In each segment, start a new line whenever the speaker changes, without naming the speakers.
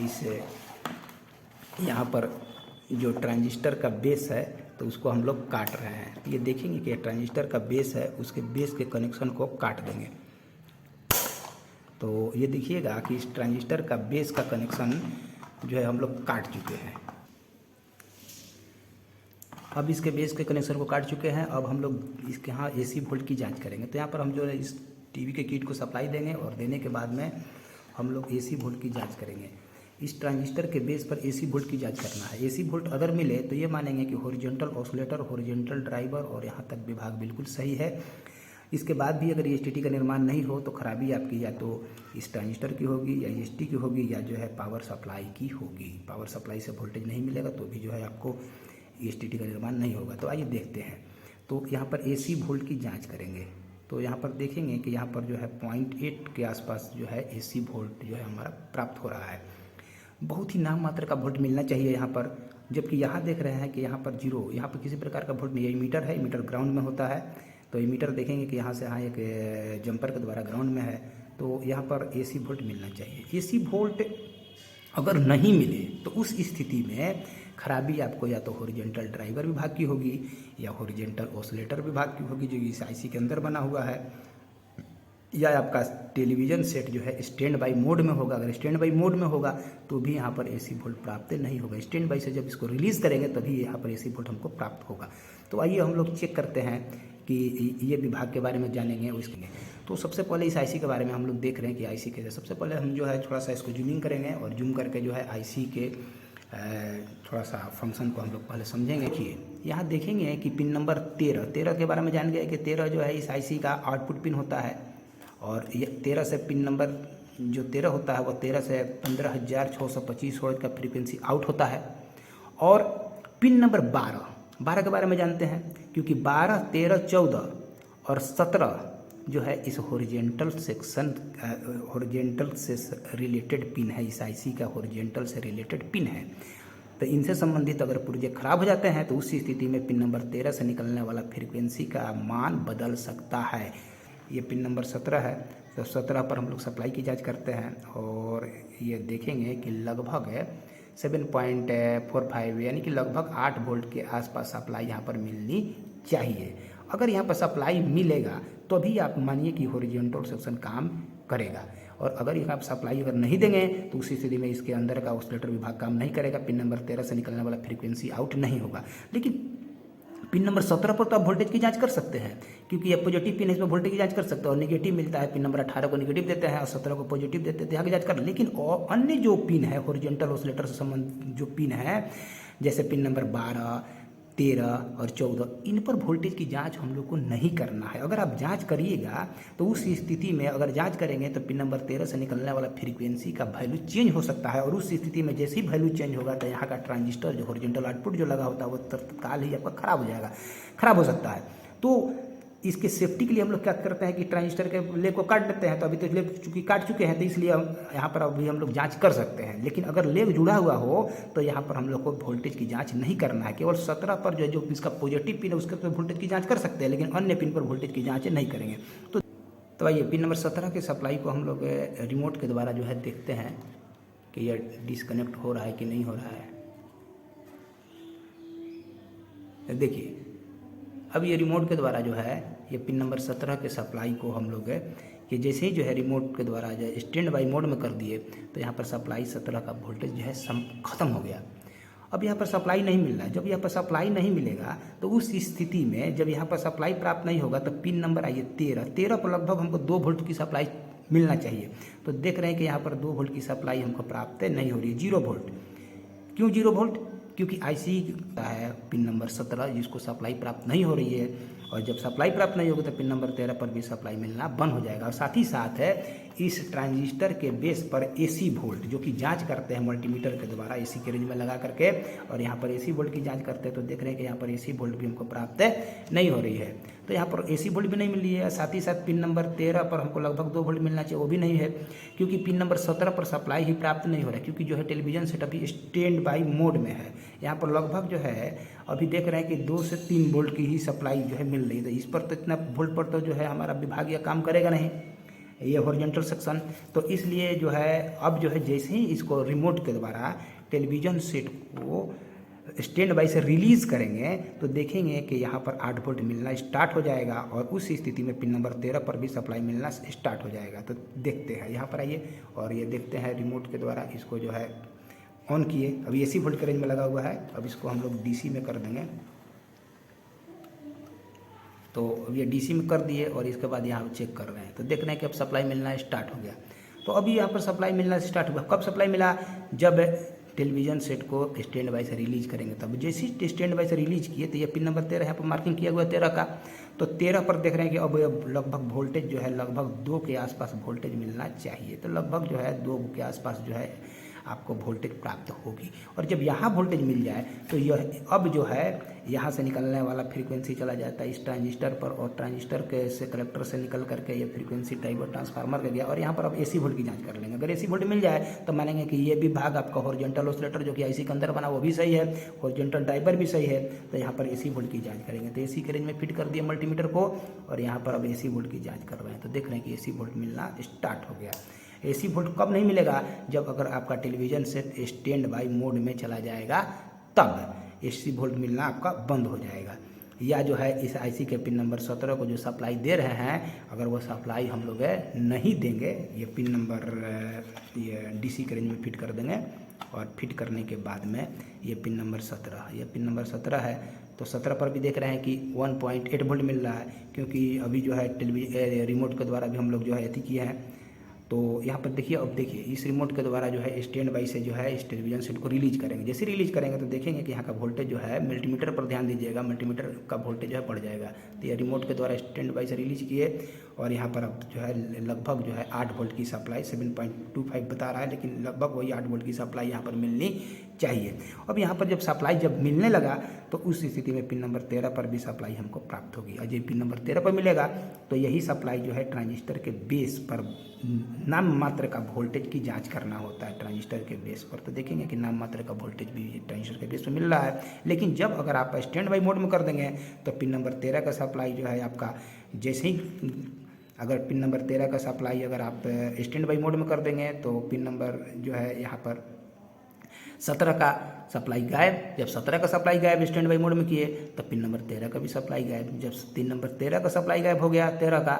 इस यहाँ पर जो ट्रांजिस्टर का बेस है तो उसको हम लोग काट रहे हैं। ये देखेंगे कि ट्रांजिस्टर का बेस है, उसके बेस के कनेक्शन को काट देंगे। तो ये देखिएगा कि इस ट्रांजिस्टर का बेस का कनेक्शन जो है हम लोग काट चुके हैं। अब इसके बेस के कनेक्शन को काट चुके हैं। अब हम लोग इसके यहाँ AC वोल्ट की जांच करेंगे। तो यहाँ पर हम जो है इस टीवी के किट को सप्लाई देंगे और देने के बाद में हम लोग AC वोल्ट की जांच करेंगे। इस ट्रांजिस्टर के बेस पर AC वोल्ट की जांच करना है। AC वोल्ट अगर मिले तो ये मानेंगे कि हॉरिजॉन्टल ऑसिलेटर, हॉरिजॉन्टल ड्राइवर और यहाँ तक विभाग बिल्कुल सही है। इसके बाद भी अगर STT का निर्माण नहीं हो तो खराबी आपकी या तो इस ट्रांजिस्टर की होगी या ST की होगी या जो है पावर सप्लाई की होगी। पावर सप्लाई से वोल्टेज नहीं मिलेगा तो भी जो है आपको STT का निर्माण नहीं होगा। तो आइए देखते हैं। तो यहाँ पर AC वोल्ट की जांच करेंगे। तो यहाँ पर देखेंगे कि यहाँ पर जो है 0.8 के आसपास जो है AC वोल्ट जो है हमारा प्राप्त हो रहा है। बहुत ही नाम मात्र का वोल्ट मिलना चाहिए यहाँ पर, जबकि यहाँ देख रहे हैं कि यहाँ पर जीरो, यहाँ पर किसी प्रकार का वोल्ट नहीं है। मीटर है, मीटर ग्राउंड में होता है। तो मीटर देखेंगे कि यहाँ से यहाँ एक जंपर के द्वारा ग्राउंड में है। तो यहाँ पर AC वोल्ट मिलना चाहिए। AC वोल्ट अगर नहीं मिले तो उस स्थिति में खराबी आपको या तो हॉरिजॉन्टल ड्राइवर विभाग की होगी या हॉरिजॉन्टल ऑसिलेटर विभाग की होगी जो इस IC के अंदर बना हुआ है, या आपका टेलीविज़न सेट जो है स्टैंड बाई मोड में होगा। अगर स्टैंड बाई मोड में होगा तो भी यहाँ पर AC वोल्ट प्राप्त नहीं होगा। स्टैंड बाई से जब इसको रिलीज़ करेंगे तभी यहाँ पर AC वोल्ट हमको प्राप्त होगा। तो आइए हम लोग चेक करते हैं कि ये विभाग के बारे में जानेंगे उसके। तो सबसे पहले इस IC के बारे में हम लोग देख रहे हैं कि IC कैसे। सबसे पहले हम जो है थोड़ा सा इसको जूमिंग करेंगे और जूम करके जो है IC के थोड़ा सा फंक्शन को हम लोग पहले समझेंगे। कि यहाँ देखेंगे कि पिन नंबर 13 के बारे में जान गए कि 13 जो है इस IC का आउटपुट पिन होता है और ये 13 से पिन नंबर जो 13 होता है वो 13 से 15,625 वोल्ट का फ्रीक्वेंसी आउट होता है। और पिन नंबर 12 के बारे में जानते हैं क्योंकि 12, 13, 14 और 17 जो है इस हॉरिजॉन्टल सेक्शन हॉरिजॉन्टल से रिलेटेड पिन है। इस IC का हॉरिजॉन्टल से रिलेटेड पिन है। तो इनसे संबंधित अगर पुर्जे खराब हो जाते हैं तो उस स्थिति में पिन नंबर 13 से निकलने वाला फ्रीक्वेंसी का मान बदल सकता है। ये पिन नंबर 17 है। तो 17 पर हम लोग सप्लाई की जांच करते हैं और ये देखेंगे कि लगभग 7.45 यानी कि लगभग 8 वोल्ट के आसपास सप्लाई यहाँ पर मिलनी चाहिए। अगर यहाँ पर सप्लाई मिलेगा तो भी आप मानिए कि हॉरिजॉन्टल सेक्शन काम करेगा। और अगर यहाँ सप्लाई अगर नहीं देंगे तो उसी स्थिति में इसके अंदर का ऑसिलेटर विभाग काम नहीं करेगा। पिन नंबर 13 से निकलने वाला फ्रीक्वेंसी आउट नहीं होगा। लेकिन पिन नंबर 17 पर तो आप वोल्टेज की जांच कर सकते हैं क्योंकि ये पॉजिटिव पिन है, इसमें वोल्टेज की जांच कर सकते हैं। और नेगेटिव मिलता है, पिन नंबर 18 को नेगेटिव देते हैं और 17 को पॉजिटिव देते हैं, यहाँ की जांच कर। लेकिन और अन्य जो पिन है हॉरिजॉन्टल ऑसिलेटर से संबंधित जो पिन है जैसे पिन नंबर 12, 13 और 14 इन पर वोल्टेज की जांच हम लोग को नहीं करना है। अगर आप जांच करिएगा तो उस स्थिति में अगर जांच करेंगे तो पिन नंबर 13 से निकलने वाला फ्रीक्वेंसी का वैल्यू चेंज हो सकता है। और उस स्थिति में जैसे ही वैल्यू चेंज होगा तो यहाँ का ट्रांजिस्टर जो हॉरिजॉन्टल आउटपुट जो लगा होता है वो तत्काल ही आपका खराब हो जाएगा, खराब हो सकता है। तो इसके सेफ्टी के लिए हम लोग क्या करते हैं कि ट्रांजिस्टर के लेग को काट देते हैं। तो अभी तो लेग चूँकि काट चुके हैं तो इसलिए यहाँ पर अभी हम लोग जांच कर सकते हैं। लेकिन अगर लेग जुड़ा हुआ हो तो यहाँ पर हम लोग को वोल्टेज की जांच नहीं करना है। केवल 17 पर जो इसका पॉजिटिव पिन है उसके तो वोल्टेज की जांच कर सकते हैं, लेकिन अन्य पिन पर वोल्टेज की जाँच नहीं करेंगे। तो आइए पिन नंबर 17 के सप्लाई को हम लोग रिमोट के द्वारा जो है देखते हैं कि यह डिसकनेक्ट हो रहा है कि नहीं हो रहा है। देखिए अब ये रिमोट के द्वारा जो है ये पिन नंबर 17 के सप्लाई को हम लोग ये जैसे ही जो है रिमोट के द्वारा जो है स्टैंड बाई मोड में कर दिए तो यहाँ पर सप्लाई 17 का वोल्टेज जो है ख़त्म हो गया। अब यहाँ पर सप्लाई नहीं मिल रहा है। जब यहाँ पर सप्लाई नहीं मिलेगा तो उस स्थिति में जब यहाँ पर सप्लाई प्राप्त नहीं होगा तो पिन नंबर आइए 13 पर लगभग हमको 2 वोल्ट की सप्लाई मिलना चाहिए। तो देख रहे हैं कि यहाँ पर 2 वोल्ट की सप्लाई हमको प्राप्त नहीं हो रही है, 0 वोल्ट। क्यों 0 वोल्ट? क्योंकि IC का है पिन नंबर 17 जिसको सप्लाई प्राप्त नहीं हो रही है। और जब सप्लाई प्राप्त नहीं होगी तो पिन नंबर 13 पर भी सप्लाई मिलना बंद हो जाएगा। और साथ ही साथ है इस ट्रांजिस्टर के बेस पर AC वोल्ट जो कि जांच करते हैं मल्टीमीटर के द्वारा AC के रेंज में लगा करके, और यहाँ पर AC वोल्ट की जांच करते हैं तो देख रहे हैं कि यहाँ पर AC वोल्ट भी हमको प्राप्त नहीं हो रही है। तो यहाँ पर AC वोल्ट भी नहीं मिल रही है। साथ ही साथ पिन नंबर 13 पर हमको लगभग 2 वोल्ट मिलना चाहिए, वो भी नहीं है क्योंकि पिन नंबर 17 पर सप्लाई ही प्राप्त नहीं हो रहा है क्योंकि जो है टेलीविजन सेट अभी स्टैंड बाई मोड में है। यहाँ पर लगभग जो है अभी देख रहे हैं कि 2 से 3 वोल्ट की ही सप्लाई जो है मिल रही है। तो इस पर तो इतना वोल्ट पर तो जो है हमारा विभागीय काम करेगा नहीं। ये हॉरिजॉन्टल सेक्शन। तो इसलिए जो है अब जो है जैसे ही इसको रिमोट के द्वारा टेलीविज़न सेट को स्टैंड बाई से रिलीज़ करेंगे तो देखेंगे कि यहाँ पर 8 वोल्ट मिलना स्टार्ट हो जाएगा और उस स्थिति में पिन नंबर 13 पर भी सप्लाई मिलना स्टार्ट हो जाएगा। तो देखते हैं, यहाँ पर आइए और ये देखते हैं रिमोट के द्वारा इसको जो है ऑन किए। अभी AC वोल्ट के रेंज में लगा हुआ है, अब इसको हम लोग DC में कर देंगे। तो अब ये DC में कर दिए और इसके बाद यहाँ चेक कर रहे हैं तो देख रहे हैं कि अब सप्लाई मिलना स्टार्ट हो गया। तो अभी यहाँ पर सप्लाई मिलना स्टार्ट हुआ। कब सप्लाई मिला? जब टेलीविज़न सेट को स्टैंड बाई से रिलीज़ करेंगे तब। जैसे ही स्टैंड बाई से रिलीज़ किए तो ये पिन नंबर 13 यहाँ पर मार्किंग किया हुआ है 13 का। तो 13 पर देख रहे हैं कि अब लगभग वोल्टेज जो है लगभग 2 के आसपास वोल्टेज मिलना चाहिए। तो लगभग जो है 2 के आसपास जो है आपको वोल्टेज प्राप्त होगी। और जब यहाँ वोल्टेज मिल जाए तो यह अब जो है यहाँ से निकलने वाला फ्रीक्वेंसी चला जाता है इस ट्रांजिस्टर पर और ट्रांजिस्टर के से कलेक्टर से निकल करके ये फ्रीक्वेंसी डाइवर्ट ट्रांसफार्मर का गया और यहाँ पर अब AC वोल्ट की जांच कर लेंगे। अगर AC वोल्ट मिल जाए तो मानेंगे कि ये भी भाग आपका हॉरिजॉन्टल ऑसिलेटर जो कि IC के अंदर बना वो भी सही है, हॉरिजॉन्टल ड्राइवर भी सही है। तो यहाँ पर AC वोल्ट की जाँच करेंगे। तो AC के रेंज में फिट कर दिया मल्टीमीटर को और यहाँ पर अब AC वोल्ट की जाँच कर रहे हैं। तो देख रहे हैं कि AC वोल्ट मिलना स्टार्ट हो गया। AC वोल्ट कब नहीं मिलेगा? जब अगर आपका television set stand by mode में चला जाएगा तब AC वोल्ट मिलना आपका बंद हो जाएगा। या जो है इस IC के पिन नंबर 17 को जो सप्लाई दे रहे हैं अगर वो सप्लाई हम लोग नहीं देंगे, ये पिन नंबर ये DC के रेंज में फिट कर देंगे और फिट करने के बाद में ये पिन नंबर 17 है। तो 17 पर भी देख रहे हैं कि 1.8 वोल्ट मिल रहा है क्योंकि अभी जो है रिमोट के द्वारा भी हम लोग जो है अति किए हैं। तो यहाँ पर देखिए, अब देखिए इस रिमोट के द्वारा जो है स्टैंड बाई से जो है इस टेलीविज़न सेट को रिलीज करेंगे। जैसे रिलीज करेंगे तो देखेंगे कि यहाँ का वोल्टेज जो है मल्टीमीटर पर ध्यान दीजिएगा, मल्टीमीटर का वोल्टेज जो है बढ़ जाएगा। तो ये रिमोट के द्वारा स्टैंड बाई से रिलीज किए और यहाँ पर अब जो है लगभग जो है 8 वोल्ट की सप्लाई 7.25 बता रहा है, लेकिन लगभग वही 8 वोल्ट की सप्लाई यहाँ पर मिलनी चाहिए। अब यहाँ पर जब सप्लाई जब मिलने लगा तो उस स्थिति में पिन नंबर 13 पर भी सप्लाई हमको प्राप्त होगी। और जब पिन नंबर 13 पर मिलेगा तो यही सप्लाई जो है ट्रांजिस्टर के बेस पर नाम मात्र का वोल्टेज की जांच करना होता है ट्रांजिस्टर के बेस पर। तो देखेंगे कि नाम मात्र का वोल्टेज भी ट्रांजिस्टर के बेस पर मिल रहा है। लेकिन जब अगर आप स्टैंड बाई मोड में कर देंगे तो पिन नंबर 13 का सप्लाई जो है आपका जैसे ही अगर पिन नंबर 13 का सप्लाई अगर आप स्टैंड बाई मोड में कर देंगे तो पिन नंबर जो है यहाँ पर 17 का सप्लाई गायब। जब 17 का सप्लाई गायब स्टैंड बाई मोड में किए तो पिन नंबर 13 का भी सप्लाई गायब। जब पिन नंबर 13 का सप्लाई गायब हो गया 13 का,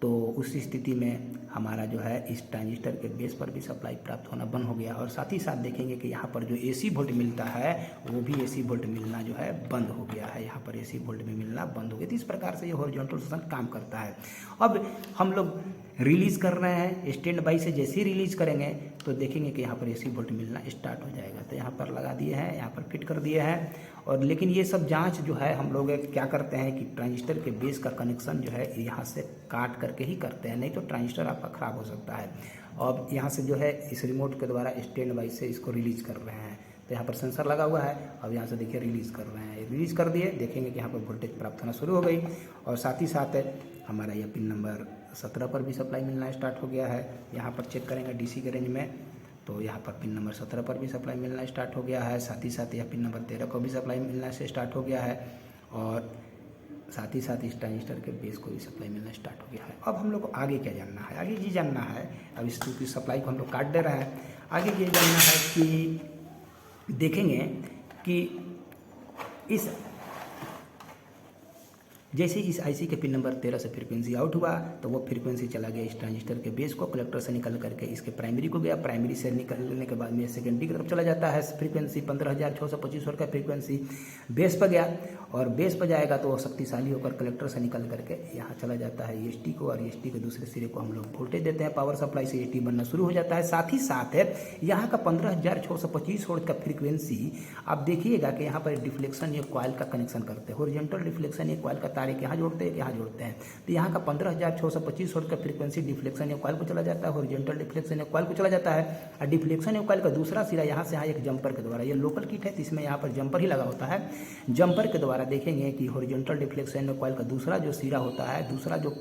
तो उस स्थिति में हमारा जो है इस ट्रांजिस्टर के बेस पर भी सप्लाई प्राप्त होना बंद हो गया। और साथ ही साथ देखेंगे कि यहाँ पर जो AC वोल्ट मिलता है वो भी AC वोल्ट मिलना जो है बंद हो गया है। यहाँ पर AC वोल्ट में मिलना बंद हो गया। तो इस प्रकार से ये हॉरिजॉन्टल सेक्शन काम करता है। अब हम लोग रिलीज़ कर रहे हैं स्टैंड बाई से, जैसे ही रिलीज़ करेंगे तो देखेंगे कि यहाँ पर AC वोल्ट मिलना स्टार्ट हो जाएगा। तो यहाँ पर लगा दिए हैं, यहाँ पर फिट कर दिए हैं। और लेकिन ये सब जांच जो है हम लोग क्या करते हैं कि ट्रांजिस्टर के बेस का कनेक्शन जो है यहाँ से काट करके ही करते हैं, नहीं तो ट्रांजिस्टर आपका ख़राब हो सकता है। और यहाँ से जो है इस रिमोट के द्वारा स्टैंड बाई से इसको रिलीज़ कर रहे हैं। तो यहाँ पर सेंसर लगा हुआ है, अब यहाँ से देखिए रिलीज़ कर रहे हैं। रिलीज़ कर दिए, देखेंगे कि यहाँ पर वोल्टेज प्राप्त होना शुरू हो गई। और साथ ही साथ हमारा यह पिन नंबर 17 पर भी सप्लाई मिलना स्टार्ट हो गया है। यहाँ पर चेक करेंगे DC के रेंज में तो यहाँ पर पिन नंबर 17 पर भी सप्लाई मिलना स्टार्ट हो गया है। साथ ही साथ यह पिन नंबर 13 को भी सप्लाई मिलना से स्टार्ट हो गया है और साथ ही साथ इस ट्रांजिस्टर के बेस को भी सप्लाई मिलना स्टार्ट हो गया है। अब हम लोग को आगे क्या जानना है? आगे ये जानना है, अब इस की सप्लाई को हम लोग काट दे रहे हैं। आगे ये जानना है कि देखेंगे कि इस जैसे इस IC के पिन नंबर 13 से फ्रीक्वेंसी आउट हुआ तो वो फ्रीक्वेंसी चला गया इस ट्रांजिस्टर के बेस को, कलेक्टर से निकल करके इसके प्राइमरी को गया। प्राइमरी से निकलने के बाद में सेकेंडरी की तरफ चला जाता है। फ्रीक्वेंसी 15,625 हर्ट्ज का फ्रीक्वेंसी बेस पर गया और बेस पर जाएगा तो वो शक्तिशाली होकर कलेक्टर से निकल करके यहाँ चला जाता है EST को, और EST के दूसरे सिरे को हम लोग वोल्टेज देते हैं। पावर सप्लाई से EST बनना शुरू हो जाता है। साथ ही साथ यहाँ का 15,625 हर्ट्ज का फ्रीक्वेंसी आप देखिएगा कि यहाँ पर डिफ्लेक्शन एक कॉइल का कनेक्शन करते हैं। हॉरिजॉन्टल डिफ्लेक्शन एक कॉइल का तार एक यहाँ जोड़ते हैं, यहाँ जोड़ते हैं। तो यहाँ का 15,625 हर्ट्ज का फ्रीक्वेंसी डिफ्लेक्शन एक कॉइल को चला जाता है, हॉरिजॉन्टल डिफ्लेक्शन एक कॉइल को चला जाता है। और डिफ्लेक्शन एक कॉइल का दूसरा सिरा यहाँ से यहाँ एक जंपर के द्वारा, ये लोकल किट है तो इसमें यहाँ पर जंपर ही लगा होता है। जंपर के द्वारा देखेंगे कि हॉरिजॉन्टल डिफ्लेक्शन एक कॉइल का दूसरा जो सिरा होता है, दूसरा जो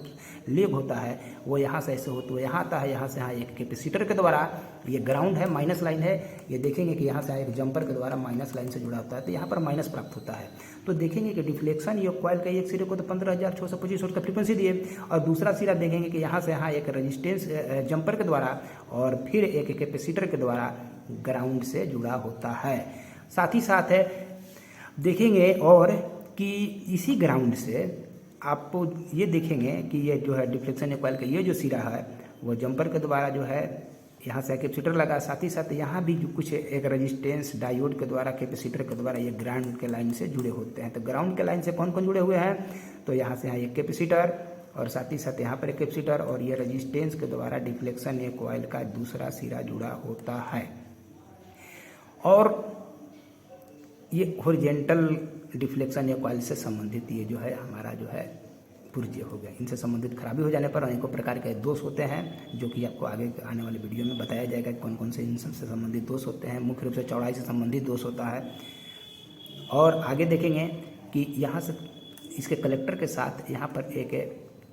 लेग होता है वो यहाँ से ऐसे होते हुए यहाँ आता है। यहाँ से यहाँ एक कैपेसिटर के द्वारा, ये ग्राउंड है, माइनस लाइन है, ये देखेंगे कि यहाँ से एक जंपर के द्वारा माइनस लाइन से जुड़ा होता है तो यहाँ पर माइनस प्राप्त होता है। तो देखेंगे कि डिफ्लेक्शन ये कॉइल का एक सिरे को तो 15,625 वोल्ट का फ्रीक्वेंसी दिए और दूसरा सिरा देखेंगे कि यहाँ से यहाँ एक रेजिस्टेंस जंपर के द्वारा और फिर एक कैपेसिटर के द्वारा ग्राउंड से जुड़ा होता है। साथ ही साथ है देखेंगे और कि इसी ग्राउंड से आपको ये देखेंगे कि ये जो है डिफ्लेक्शन कॉइल का ये जो सिरा है वो जंपर के द्वारा जो है यहाँ से कैपेसिटर लगा, साथ ही साथ यहाँ भी जो कुछ एक रेजिस्टेंस डायोड के द्वारा कैपेसिटर के द्वारा ये ग्राउंड के लाइन से जुड़े होते हैं। तो ग्राउंड के लाइन से कौन कौन जुड़े हुए हैं, तो यहाँ से यहाँ एक कैपेसिटर और साथ ही साथ यहाँ पर एक कैपेसिटर और ये रेजिस्टेंस के द्वारा डिफ्लेक्शन कॉइल का दूसरा सिरा जुड़ा होता है। और ये हॉरिजॉन्टल डिफ्लेक्शन कॉइल से संबंधित ये जो है हमारा जो है पुर्जे हो गया। इनसे संबंधित खराबी हो जाने पर अनेकों प्रकार के दोष होते हैं, जो कि आपको आगे आने वाले वीडियो में बताया जाएगा कौन कौन से इन सबसे संबंधित दोष होते हैं। मुख्य रूप से चौड़ाई से संबंधित दोष होता है। और आगे देखेंगे कि यहाँ से इसके कलेक्टर के साथ यहाँ पर एक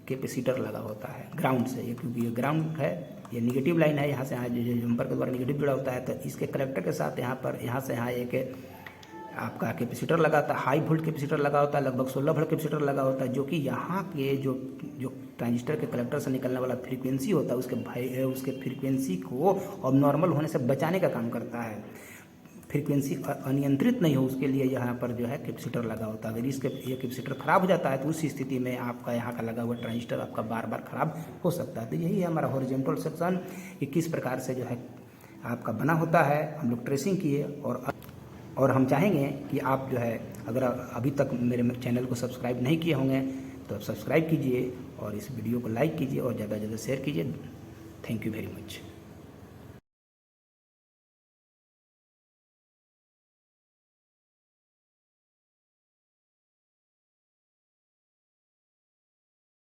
कैपेसिटर लगा होता है ग्राउंड से, ये क्योंकि ये ग्राउंड है, ये निगेटिव लाइन है, यहाँ से यहाँ जो जंपर के द्वारा निगेटिव जुड़ा होता है। तो इसके कलेक्टर के साथ यहाँ से यहाँ एक आपका कैपेसिटर लगा होता है, हाई वोल्ट कैपेसिटर लगा होता है, लगभग 16 वोल्ट कैपेसिटर लगा होता है, जो कि यहाँ के जो ट्रांजिस्टर के कलेक्टर से निकलने वाला फ्रीक्वेंसी होता है उसके फ्रीक्वेंसी को अबनॉर्मल होने से बचाने का काम करता है। फ्रीक्वेंसी अनियंत्रित नहीं हो उसके लिए यहाँ पर जो है कैपेसिटर लगा होता है। अगर ये कैपेसिटर खराब हो जाता है तो उस स्थिति में आपका यहाँ का लगा हुआ ट्रांजिस्टर आपका बार बार खराब हो सकता है। तो यही है हमारा हॉरिजॉन्टल सेक्शन कि किस प्रकार से जो है आपका बना होता है, हम लोग ट्रेसिंग किए। और हम चाहेंगे कि आप जो है अगर अभी तक मेरे चैनल को सब्सक्राइब नहीं किए होंगे तो आप सब्सक्राइब कीजिए और इस वीडियो को लाइक कीजिए और ज़्यादा से ज़्यादा शेयर कीजिए। Thank you very much.